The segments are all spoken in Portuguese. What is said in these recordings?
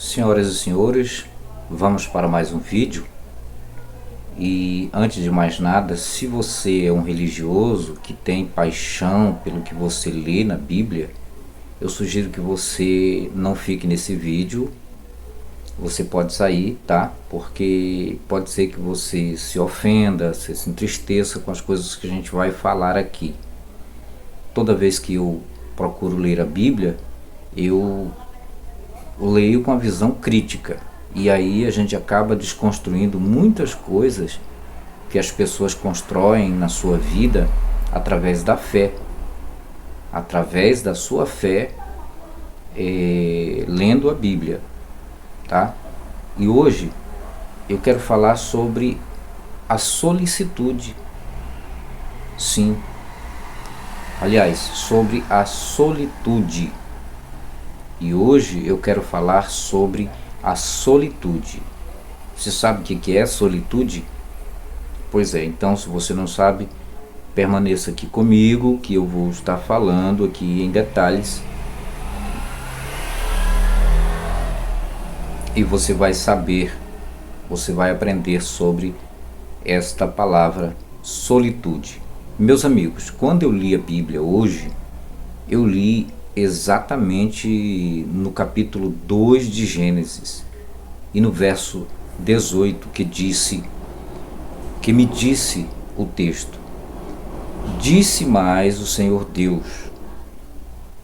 Senhoras e senhores, vamos para mais um vídeo. E antes de mais nada, se você é um religioso que tem paixão pelo que você lê na Bíblia, eu sugiro que você não fique nesse vídeo. Você pode sair, tá? Porque pode ser que você se ofenda, se entristeça com as coisas que a gente vai falar aqui. Toda vez que eu procuro ler a Bíblia, eu leio com a visão crítica. E aí a gente acaba desconstruindo muitas coisas que as pessoas constroem na sua vida através da fé. Através da sua fé, lendo a Bíblia. Tá? E hoje eu quero falar sobre a solicitude. Sim. Aliás, sobre a solitude. E hoje eu quero falar sobre a solitude. Você sabe o que é solitude? Pois é, então se você não sabe, permaneça aqui comigo que eu vou estar falando aqui em detalhes. E você vai saber, você vai aprender sobre esta palavra solitude. Meus amigos, quando eu li a Bíblia hoje, eu li exatamente no capítulo 2 de Gênesis e no verso 18 que me disse o texto: disse mais o Senhor Deus,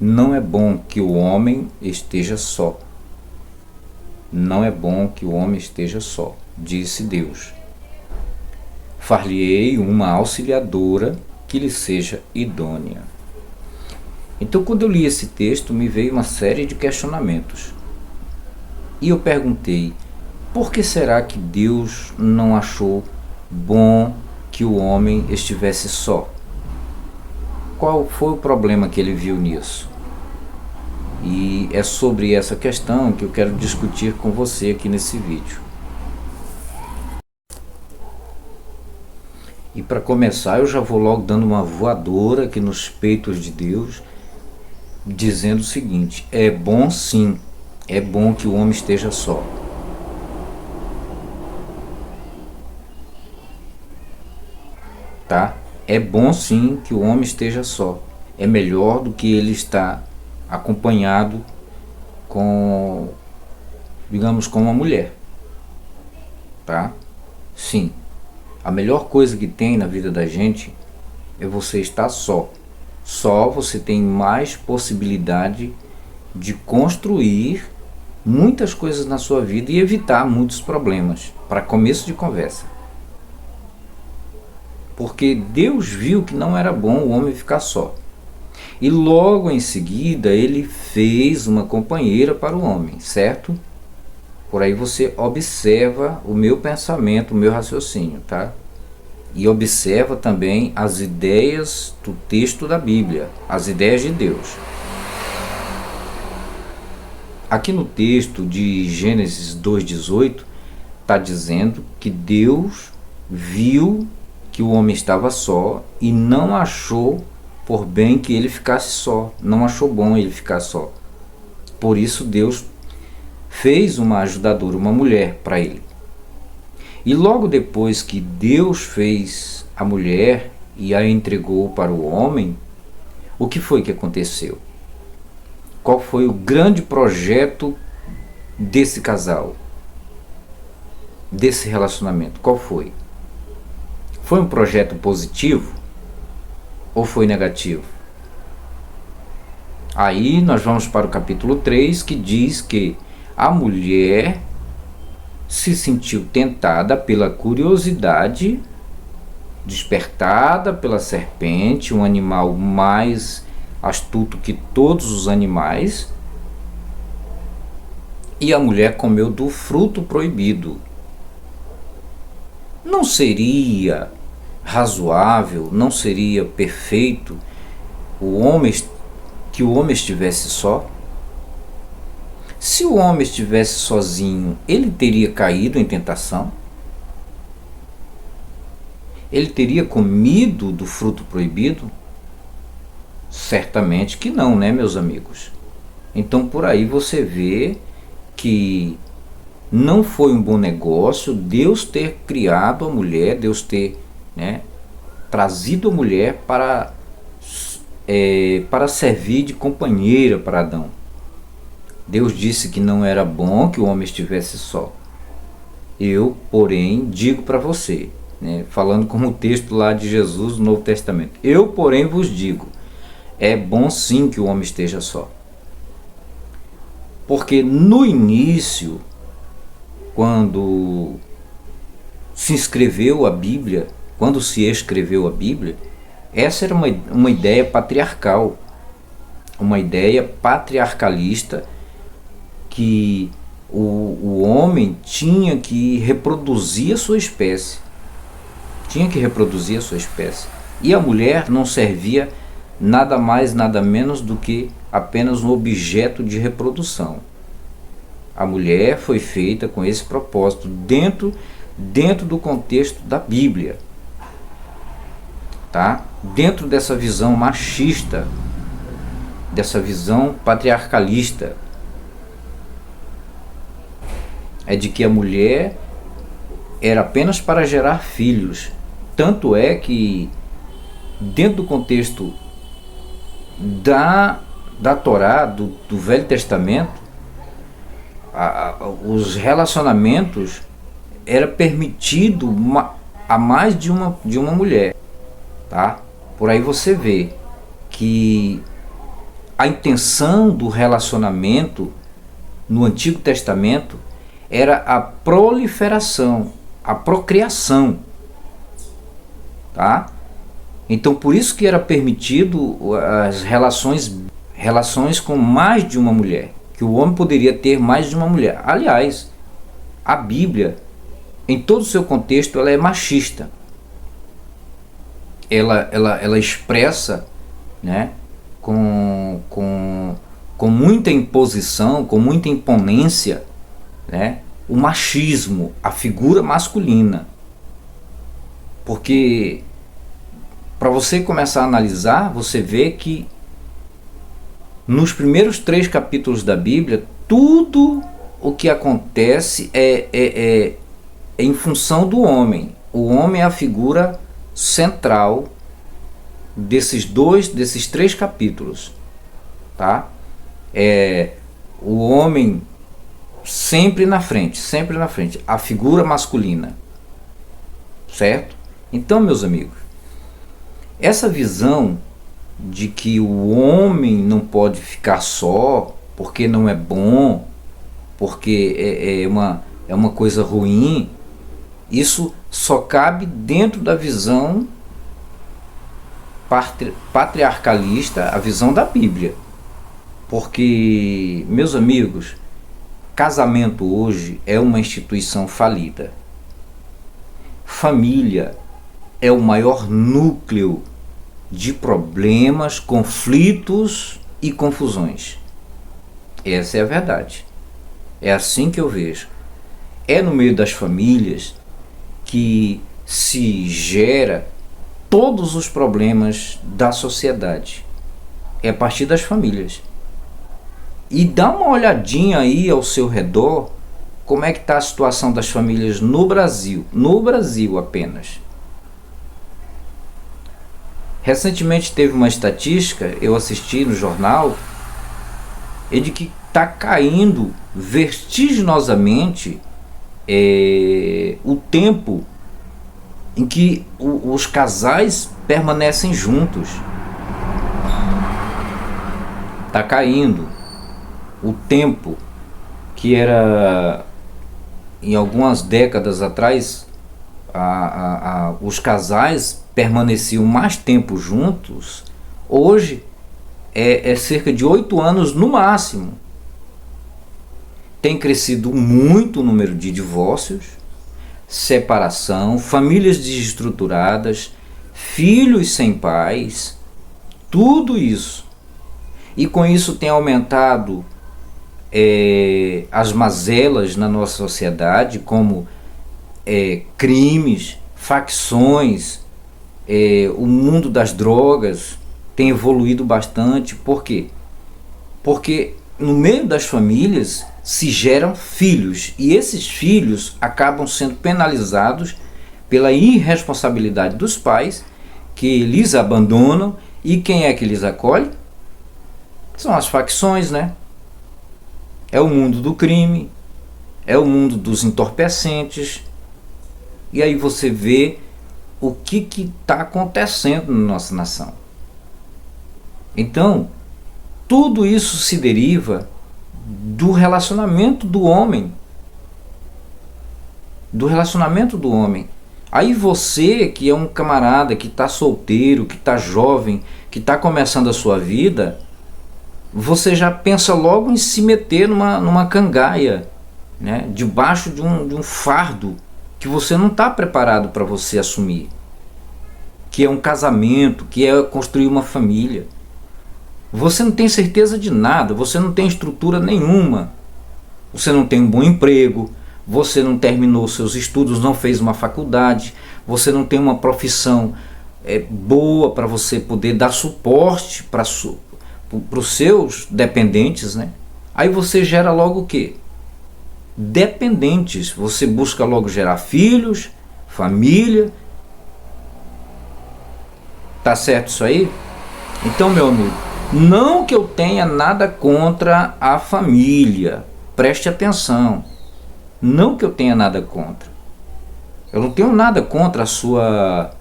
não é bom que o homem esteja só. Não é bom que o homem esteja só, disse Deus. Far-lhe-ei uma auxiliadora que lhe seja idônea. Então, quando eu li esse texto, me veio uma série de questionamentos. E eu perguntei, por que será que Deus não achou bom que o homem estivesse só? Qual foi o problema que ele viu nisso? E é sobre essa questão que eu quero discutir com você aqui nesse vídeo. E para começar, eu já vou logo dando uma voadora aqui nos peitos de Deus, dizendo o seguinte: é bom sim, é bom que o homem esteja só. Tá? É bom sim que o homem esteja só. É melhor do que ele estar acompanhado com, digamos, com uma mulher. Tá? Sim. A melhor coisa que tem na vida da gente é você estar só. Só você tem mais possibilidade de construir muitas coisas na sua vida e evitar muitos problemas, para começo de conversa. Porque Deus viu que não era bom o homem ficar só. E logo em seguida ele fez uma companheira para o homem, certo? Por aí você observa o meu pensamento, o meu raciocínio, tá? E observa também as ideias do texto da Bíblia, as ideias de Deus. Aqui no texto de Gênesis 2,18 está dizendo que Deus viu que o homem estava só e não achou por bem que ele ficasse só, não achou bom ele ficar só. Por isso Deus fez uma ajudadora, uma mulher para ele. E logo depois que Deus fez a mulher e a entregou para o homem, o que foi que aconteceu? Qual foi o grande projeto desse casal? Desse relacionamento? Qual foi? Foi um projeto positivo ou foi negativo? Aí nós vamos para o capítulo 3, que diz que a mulher se sentiu tentada pela curiosidade, despertada pela serpente, um animal mais astuto que todos os animais, e a mulher comeu do fruto proibido. Não seria razoável, não seria perfeito que o homem estivesse só? Se o homem estivesse sozinho, ele teria caído em tentação? Ele teria comido do fruto proibido? Certamente que não, né, meus amigos? Então por aí você vê que não foi um bom negócio Deus ter criado a mulher, Deus ter, né, trazido a mulher para servir de companheira para Adão. Deus disse que não era bom que o homem estivesse só. Eu, porém, digo para você, né, falando como o texto lá de Jesus no Novo Testamento, eu, porém, vos digo, é bom sim que o homem esteja só. Porque no início, quando se escreveu a Bíblia, essa era uma ideia patriarcal, uma ideia patriarcalista, que o homem tinha que reproduzir a sua espécie. E a mulher não servia nada mais, nada menos do que apenas um objeto de reprodução. A mulher foi feita com esse propósito dentro do contexto da Bíblia, tá? Dentro dessa visão machista, dessa visão patriarcalista, é de que a mulher era apenas para gerar filhos. Tanto é que dentro do contexto da Torá, do Velho Testamento, os relacionamentos era permitido a mais de uma mulher, tá? Por aí você vê que a intenção do relacionamento no Antigo Testamento era a proliferação, a procriação, tá? Então por isso que era permitido as relações com mais de uma mulher, que o homem poderia ter mais de uma mulher. Aliás, a Bíblia, em todo o seu contexto, ela é machista. Ela expressa, né, com muita imposição, com muita imponência, né, o machismo, a figura masculina. Porque para você começar a analisar, você vê que nos primeiros 3 capítulos da Bíblia, tudo o que acontece é em função do homem. O homem é a figura central desses 3 capítulos, tá? O homem sempre na frente, a figura masculina, certo? Então, meus amigos, essa visão de que o homem não pode ficar só porque não é bom, porque é uma coisa ruim, isso só cabe dentro da visão patriarcalista, a visão da Bíblia. Porque, meus amigos, casamento hoje é uma instituição falida. Família é o maior núcleo de problemas, conflitos e confusões. Essa é a verdade. É assim que eu vejo. É no meio das famílias que se gera todos os problemas da sociedade. É a partir das famílias. E dá uma olhadinha aí ao seu redor, como é que está a situação das famílias no Brasil. No Brasil apenas. Recentemente teve uma estatística, eu assisti no jornal, de que está caindo vertiginosamente o tempo em que os casais permanecem juntos. Está caindo o tempo que era, em algumas décadas atrás, os casais permaneciam mais tempo juntos. Hoje é cerca de 8 anos no máximo. Tem crescido muito o número de divórcios, separação, famílias desestruturadas, filhos sem pais, tudo isso. E com isso tem aumentado as mazelas na nossa sociedade, como crimes, facções, o mundo das drogas tem evoluído bastante. Por quê? Porque no meio das famílias se geram filhos, e esses filhos acabam sendo penalizados pela irresponsabilidade dos pais, que lhes abandonam. E quem é que lhes acolhe? São as facções, né? É o mundo do crime, é o mundo dos entorpecentes. E aí você vê o que está acontecendo na nossa nação. Então, tudo isso se deriva do relacionamento do homem. Do relacionamento do homem. Aí você, que é um camarada que está solteiro, que está jovem, que está começando a sua vida, você já pensa logo em se meter numa cangaia, né? Debaixo de um fardo que você não está preparado para você assumir. Que é um casamento, que é construir uma família. Você não tem certeza de nada, você não tem estrutura nenhuma. Você não tem um bom emprego, você não terminou seus estudos, não fez uma faculdade, você não tem uma profissão boa para você poder dar suporte para os seus dependentes, né? Aí você gera logo o quê? Dependentes. Você busca logo gerar filhos, família. Tá certo isso aí? Então, meu amigo, não que eu tenha nada contra a família, preste atenção, não que eu tenha nada contra, eu não tenho nada contra a sua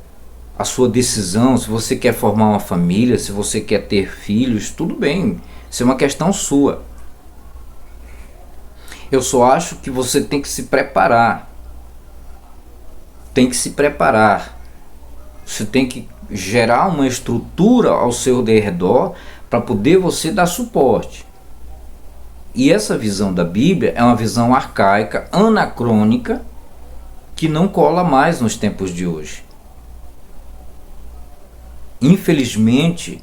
decisão. Se você quer formar uma família, se você quer ter filhos, tudo bem, isso é uma questão sua. Eu só acho que você tem que se preparar, você tem que gerar uma estrutura ao seu redor para poder você dar suporte. E essa visão da Bíblia é uma visão arcaica, anacrônica, que não cola mais nos tempos de hoje. Infelizmente,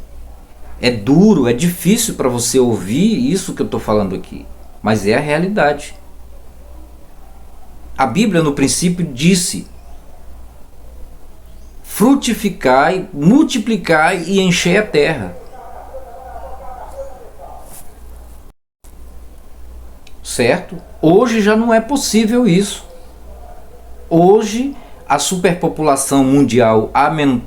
é duro, é difícil para você ouvir isso que eu estou falando aqui, mas é a realidade. A Bíblia no princípio disse: frutificai, multiplicai e enchei a terra. Certo? Hoje já não é possível isso. Hoje a superpopulação mundial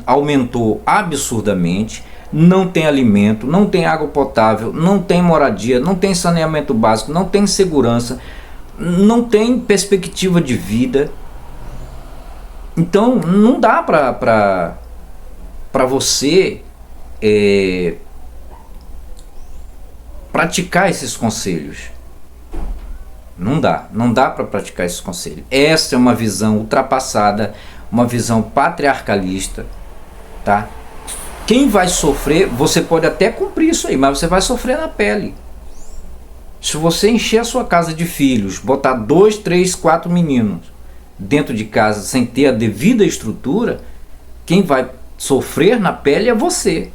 aumentou absurdamente, não tem alimento, não tem água potável, não tem moradia, não tem saneamento básico, não tem segurança, não tem perspectiva de vida. Então não dá para você praticar esses conselhos. Não dá para praticar esses conselhos. Essa é uma visão ultrapassada, uma visão patriarcalista, tá? Quem vai sofrer, você pode até cumprir isso aí, mas você vai sofrer na pele. Se você encher a sua casa de filhos, botar 2, 3, 4 meninos dentro de casa sem ter a devida estrutura, quem vai sofrer na pele é você.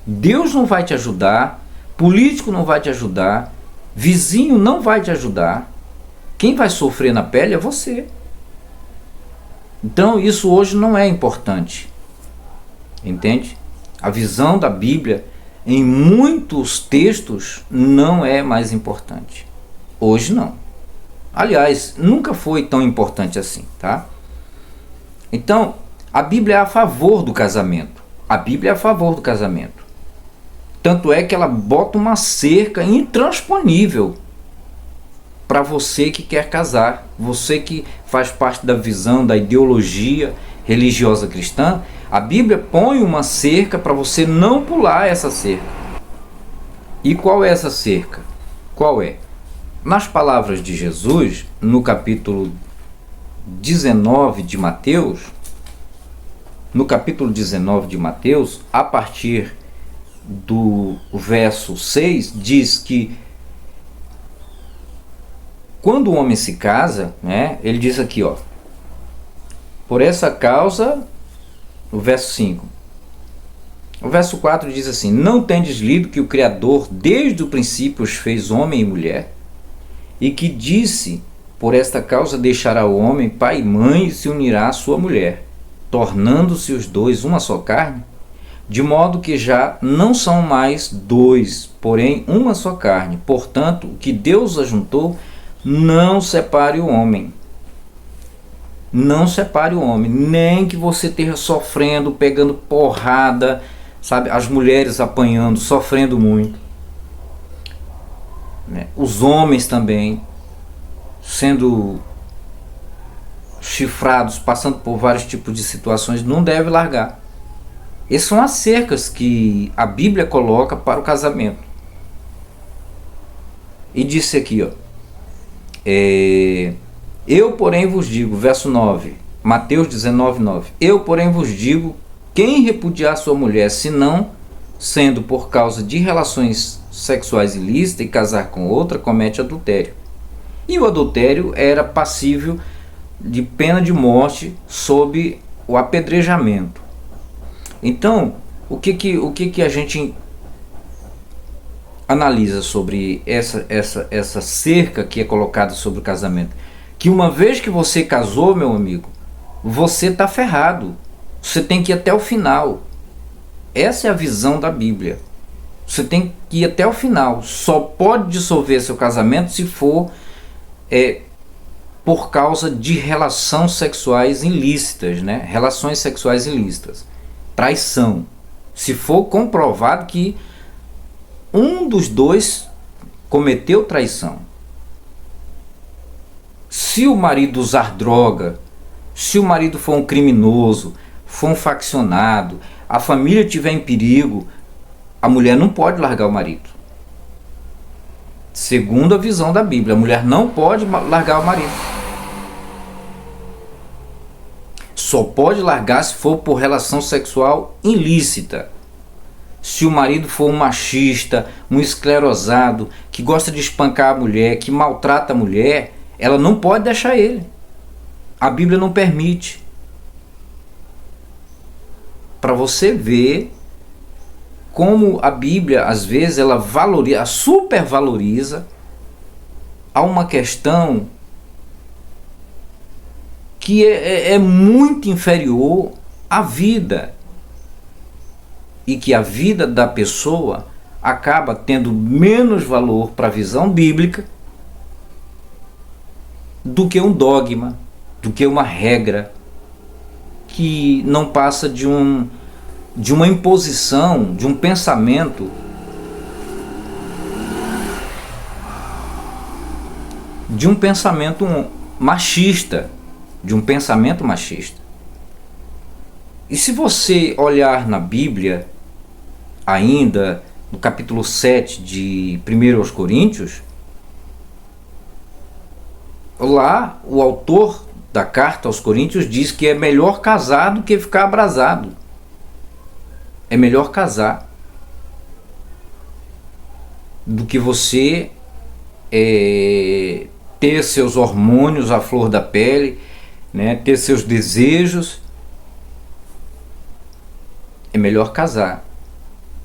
Deus não vai te ajudar, político não vai te ajudar, vizinho não vai te ajudar. Quem vai sofrer na pele é você. Então isso hoje não é importante. Entende? A visão da Bíblia em muitos textos não é mais importante. Hoje não. Aliás, nunca foi tão importante assim, tá? Então, a Bíblia é a favor do casamento. A Bíblia é a favor do casamento. Tanto é que ela bota uma cerca intransponível para você que quer casar, você que faz parte da visão, da ideologia religiosa cristã. A Bíblia põe uma cerca para você não pular essa cerca. E qual é essa cerca? Qual é? Nas palavras de Jesus, no capítulo 19 de Mateus, a partir do verso 6, diz que quando o homem se casa, né, ele diz aqui, ó, por essa causa, o verso 5. O verso 4 diz assim: não tendes lido que o Criador desde o princípio os fez homem e mulher, e que disse, por esta causa deixará o homem pai e mãe e se unirá à sua mulher, tornando-se os dois uma só carne? de modo que já não são mais dois, porém uma só carne. Portanto, o que Deus ajuntou, não separe o homem. Não separe o homem, nem que você esteja sofrendo, pegando porrada, sabe? As mulheres apanhando, sofrendo muito, né? Os homens também sendo chifrados, passando por vários tipos de situações, não deve largar. Essas são as cercas que a Bíblia coloca para o casamento. E disse aqui, ó, eu porém vos digo, verso 9, Mateus 19, 9, eu porém vos digo, quem repudiar sua mulher, senão sendo por causa de relações sexuais ilícitas e casar com outra, comete adultério. E o adultério era passível de pena de morte sob o apedrejamento. Então, o que a gente analisa sobre essa cerca que é colocada sobre o casamento? Que uma vez que você casou, meu amigo, você está ferrado. Você tem que ir até o final. Essa é a visão da Bíblia. Você tem que ir até o final. Só pode dissolver seu casamento se for por causa de relações sexuais ilícitas, né? Relações sexuais ilícitas. Traição. Se for comprovado que um dos dois cometeu traição. Se o marido usar droga, se o marido for um criminoso, for um faccionado, a família estiver em perigo, a mulher não pode largar o marido. Segundo a visão da Bíblia, a mulher não pode largar o marido. Só pode largar se for por relação sexual ilícita. Se o marido for um machista, um esclerosado, que gosta de espancar a mulher, que maltrata a mulher, ela não pode deixar ele. A Bíblia não permite. Para você ver como a Bíblia, às vezes, ela valoriza, supervaloriza a uma questão que é muito inferior à vida. E que a vida da pessoa acaba tendo menos valor para a visão bíblica do que um dogma, do que uma regra que não passa de uma imposição, de um pensamento machista, de um pensamento machista. E se você olhar na Bíblia, ainda no capítulo 7 de 1 aos Coríntios, lá o autor da carta aos Coríntios diz que é melhor casar do que ficar abrasado. É melhor casar do que você ter seus hormônios à flor da pele, né, ter seus desejos. É melhor casar.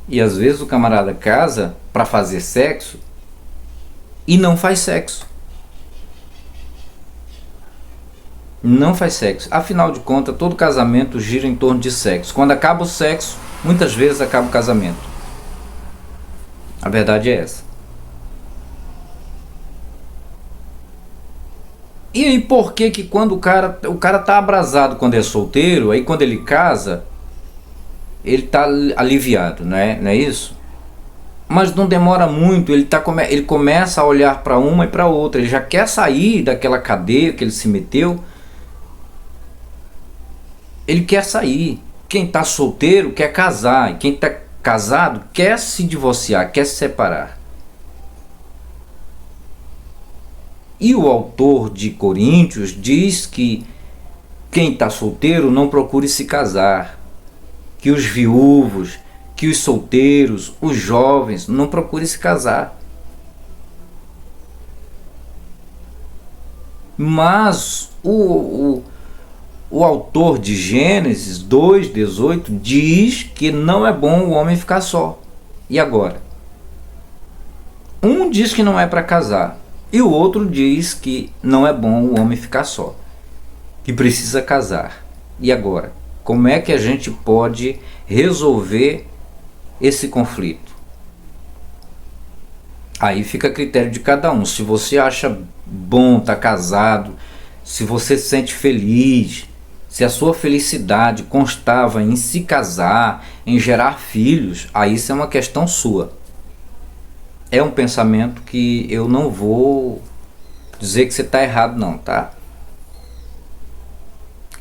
E às vezes o camarada casa para fazer sexo e não faz sexo. Não faz sexo. Afinal de contas, todo casamento gira em torno de sexo. Quando acaba o sexo, muitas vezes acaba o casamento. A verdade é essa. E aí por que quando o cara tá abrasado quando é solteiro, aí quando ele casa, ele está aliviado, não é isso? Mas não demora muito, ele começa a olhar para uma e para outra, ele já quer sair daquela cadeia que ele se meteu, ele quer sair. Quem está solteiro quer casar, e quem está casado quer se divorciar, quer se separar. E o autor de Coríntios diz que quem está solteiro não procure se casar, que os viúvos, que os solteiros, os jovens, não procurem se casar. Mas o autor de Gênesis 2:18 diz que não é bom o homem ficar só. E agora? Um diz que não é para casar, e o outro diz que não é bom o homem ficar só, que precisa casar. E agora? Como é que a gente pode resolver esse conflito? Aí fica a critério de cada um. Se você acha bom estar casado, se você se sente feliz, se a sua felicidade constava em se casar, em gerar filhos, aí isso é uma questão sua. É um pensamento que eu não vou dizer que você está errado não, tá?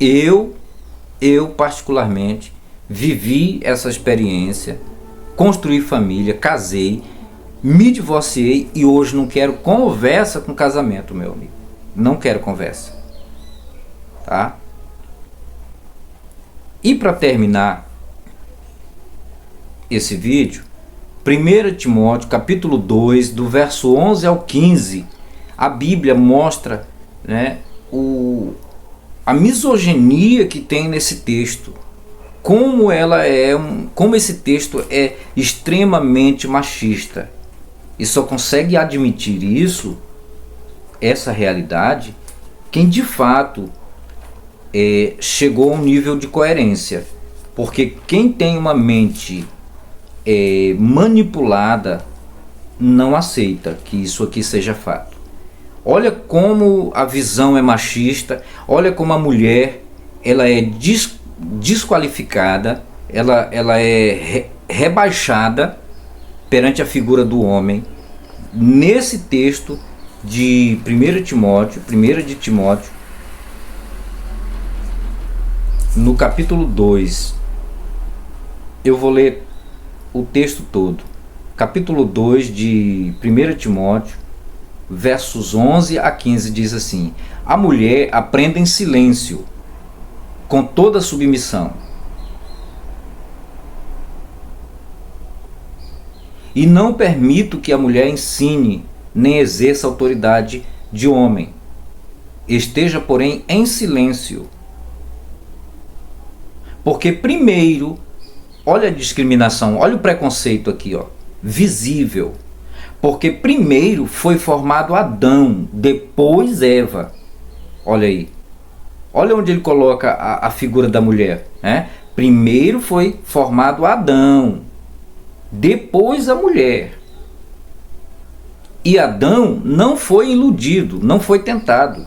Eu particularmente vivi essa experiência, construí família, casei, me divorciei e hoje não quero conversa com casamento, meu amigo. Não quero conversa, tá? E para terminar esse vídeo, 1 Timóteo capítulo 2, do verso 11 ao 15, a Bíblia mostra, né, a misoginia que tem nesse texto. Como esse texto é extremamente machista. E só consegue admitir isso, essa realidade, quem de fato chegou a um nível de coerência. Porque quem tem uma mente manipulada não aceita que isso aqui seja fato. Olha como a visão é machista, olha como a mulher ela é desqualificada, ela é rebaixada perante a figura do homem. Nesse texto de 1 de Timóteo, no capítulo 2, eu vou ler o texto todo. Capítulo 2 de 1 Timóteo, versos 11 a 15 diz assim: a mulher aprenda em silêncio, com toda submissão, e não permito que a mulher ensine nem exerça autoridade de homem. Esteja, porém, em silêncio. Porque primeiro, olha a discriminação, olha o preconceito aqui, ó, visível. Porque primeiro foi formado Adão, depois Eva. Olha aí. Olha onde ele coloca a figura da mulher, né? Primeiro foi formado Adão, depois a mulher. E Adão não foi iludido, não foi tentado.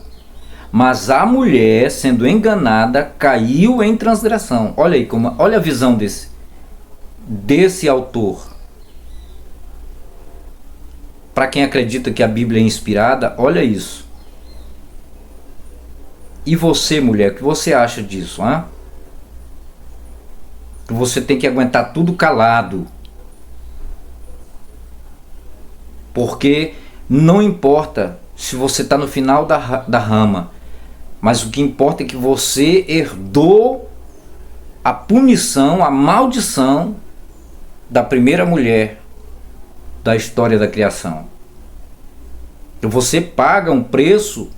Mas a mulher, sendo enganada, caiu em transgressão. Olha aí, olha a visão desse autor. Para quem acredita que a Bíblia é inspirada, olha isso. E você, mulher, o que você acha disso? Hein? Que você tem que aguentar tudo calado. Porque não importa se você está no final da rama, mas o que importa é que você herdou a punição, a maldição da primeira mulher da história da criação. Você paga um preço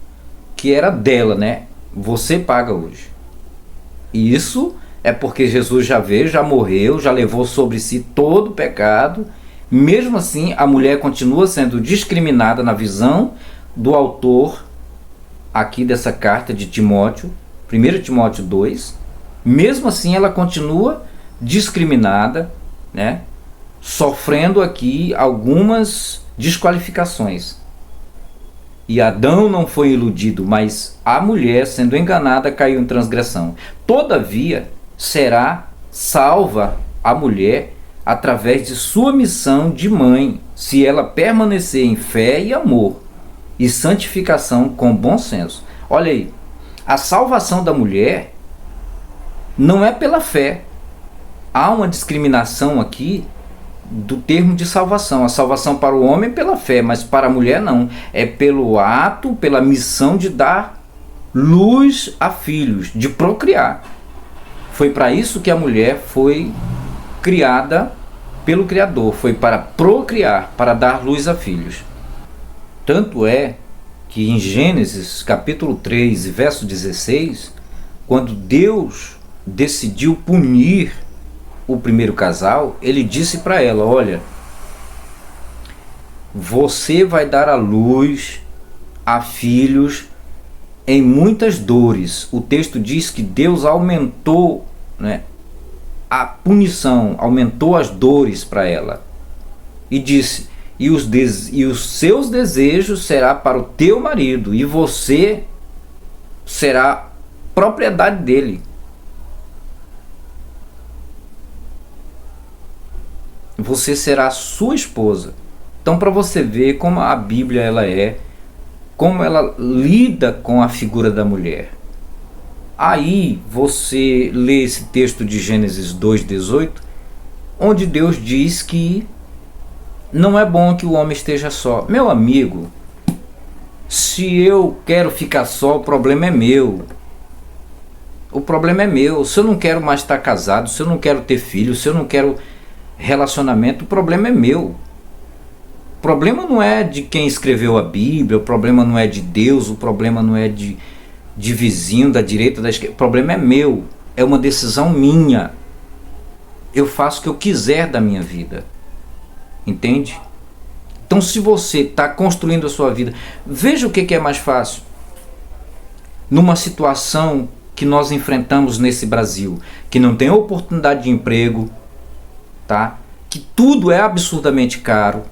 que era dela, né? Você paga hoje. E isso é porque Jesus já veio, já morreu, já levou sobre si todo o pecado. Mesmo assim, a mulher continua sendo discriminada na visão do autor aqui dessa carta de Timóteo, 1 Timóteo 2. Mesmo assim, ela continua discriminada, né? Sofrendo aqui algumas desqualificações. E Adão não foi iludido, mas a mulher, sendo enganada, caiu em transgressão. Todavia, será salva a mulher através de sua missão de mãe, se ela permanecer em fé e amor e santificação com bom senso. Olha aí, a salvação da mulher não é pela fé. Há uma discriminação aqui do termo de salvação. A salvação para o homem é pela fé, mas para a mulher não. É pelo ato, pela missão de dar luz a filhos, de procriar. Foi para isso que a mulher foi criada pelo Criador. Foi para procriar, para dar luz a filhos. Tanto é que em Gênesis capítulo 3, verso 16, quando Deus decidiu punir o primeiro casal, ele disse para ela: olha, você vai dar à luz a filhos em muitas dores. O texto diz que Deus aumentou né, a punição, aumentou as dores para ela. E disse: e os seus desejos será para o teu marido, e você será propriedade dele. Você será sua esposa. Então, para você ver como a Bíblia ela é, como ela lida com a figura da mulher. Aí você lê esse texto de Gênesis 2,18, onde Deus diz que não é bom que o homem esteja só. Meu amigo, se eu quero ficar só, o problema é meu. O problema é meu. Se eu não quero mais estar casado, se eu não quero ter filho, se eu não quero relacionamento, o problema é meu. O problema não é de quem escreveu a Bíblia, o problema não é de Deus, o problema não é de vizinho, da direita, da esquerda. O problema é meu. É uma decisão minha. Eu faço o que eu quiser da minha vida. Entende? Então, se você está construindo a sua vida, veja o que é mais fácil. Numa situação que nós enfrentamos nesse Brasil, que não tem oportunidade de emprego, tá? Que tudo é absurdamente caro.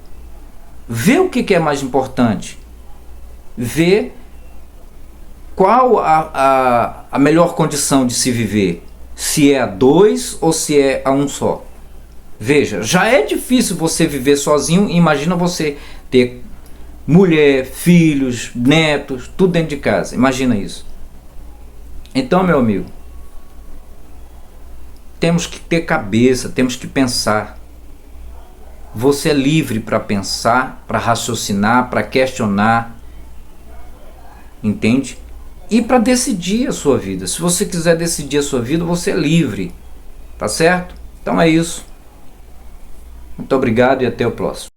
Vê o que é mais importante. Vê qual a melhor condição de se viver. Se é a dois ou se é a um só. Veja, já é difícil você viver sozinho. Imagina você ter mulher, filhos, netos, tudo dentro de casa. Imagina isso. Então, meu amigo, temos que ter cabeça, temos que pensar. Você é livre para pensar, para raciocinar, para questionar, entende? E para decidir a sua vida. Se você quiser decidir a sua vida, você é livre, tá certo? Então é isso. Muito obrigado e até o próximo.